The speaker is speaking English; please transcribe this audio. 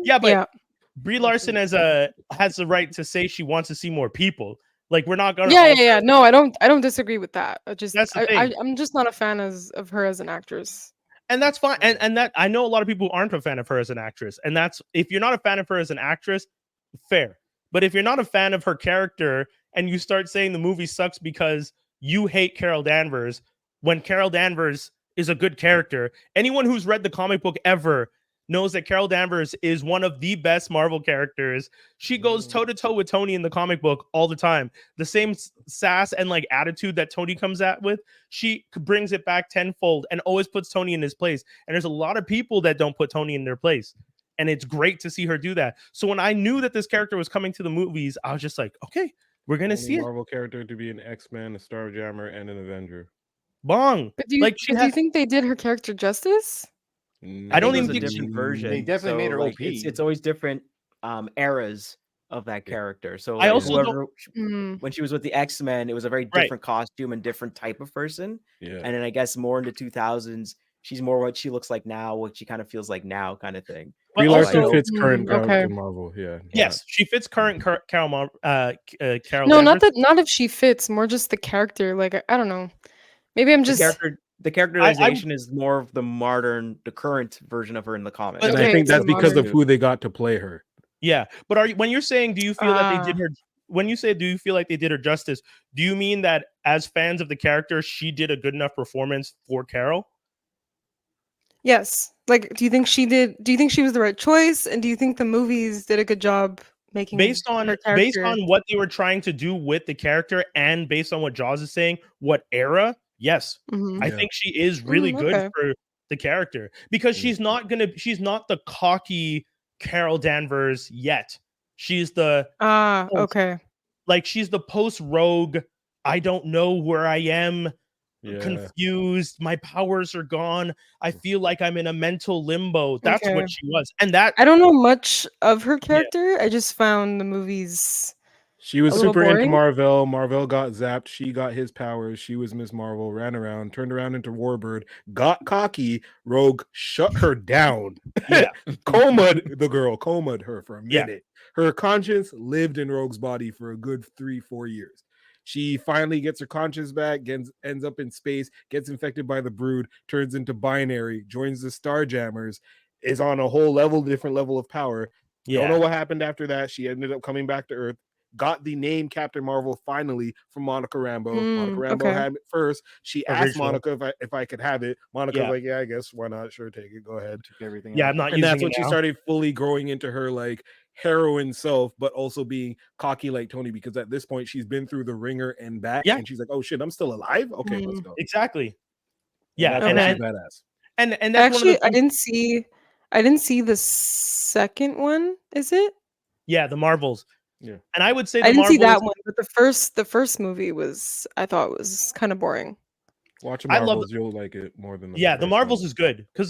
Yeah, but Yeah. Brie Larson has the right to say she wants to see more people. Like, we're not gonna Yeah. No, I don't disagree with that. That's the thing. I'm just not a fan of her as an actress. And that's fine. And that, I know a lot of people aren't a fan of her as an actress. And that's, if you're not a fan of her as an actress, fair. But if you're not a fan of her character and you start saying the movie sucks because you hate Carol Danvers, when Carol Danvers is a good character, anyone who's read the comic book ever knows that Carol Danvers is one of the best Marvel characters. She goes toe to toe with Tony in the comic book all the time. The same sass and like attitude that Tony comes at with, she brings it back tenfold and always puts Tony in his place. And there's a lot of people that don't put Tony in their place. And it's great to see her do that. So when I knew that this character was coming to the movies, I was just like, okay, we're gonna see it. Marvel character to be an X-Men, a Starjammer, and an Avenger. Bong. But do you think they did her character justice? I don't even think think a different version. They definitely made her like, OP. It's always different eras of that character. So I also when she was with the X-Men, it was a very different costume and different type of person. Yeah. And then I guess more in the 2000s, she's more what she looks like now, what she kind of feels like now, kind of thing. Brie Larson fits current Captain Marvel. Yeah. Yes, she fits current Carol. Carol. No, Danvers. not if she fits. More just the character. Like I don't know. Maybe I'm just the characterization is more of the current version of her in the comics. And I think that's because of who they got to play her. Yeah, but when you're saying, do you feel that they did her? When you say, do you feel like they did her justice? Do you mean that as fans of the character, she did a good enough performance for Carol? Yes. Like, do you think she did? Do you think she was the right choice? And do you think the movies did a good job making based on what they were trying to do with the character, and based on what Jaws is saying, what era? Yes, I think she is really good for the character, because she's not the cocky Carol Danvers yet. She's the like she's the post rogue. I don't know where I am. Confused. My powers are gone. I feel like I'm in a mental limbo. That's what she was. And that I don't know much of her character. I just found the movies. She was super into Marvel. Marvel got zapped. She got his powers. She was Miss Marvel, ran around, turned around into Warbird, got cocky. Rogue shut her down. Yeah. Combed her for a minute. Her conscience lived in Rogue's body for a good 3-4 years. She finally gets her conscience back, ends up in space, gets infected by the Brood, turns into Binary, joins the Starjammers, is on a whole different level of power. Don't know what happened after that. She ended up coming back to Earth, got the name Captain Marvel finally from Monica Rambeau. Monica Rambeau had it first. She asked Monica if I could have it. Monica was like, yeah, I guess, why not? Sure, take it. Go ahead. Took everything. Yeah, I'm not and that's when she started fully growing into her like heroine self, but also being cocky like Tony, because at this point she's been through the ringer and back, and she's like, oh shit, I'm still alive. Okay, let's go. Exactly. Yeah, and that's badass. And that's actually, I didn't see the second one. Is it? Yeah, the Marvels. Yeah, and I would say I didn't see that one, but the first movie I thought was kind of boring. Watch Marvels, you'll like it more than the Marvels is good because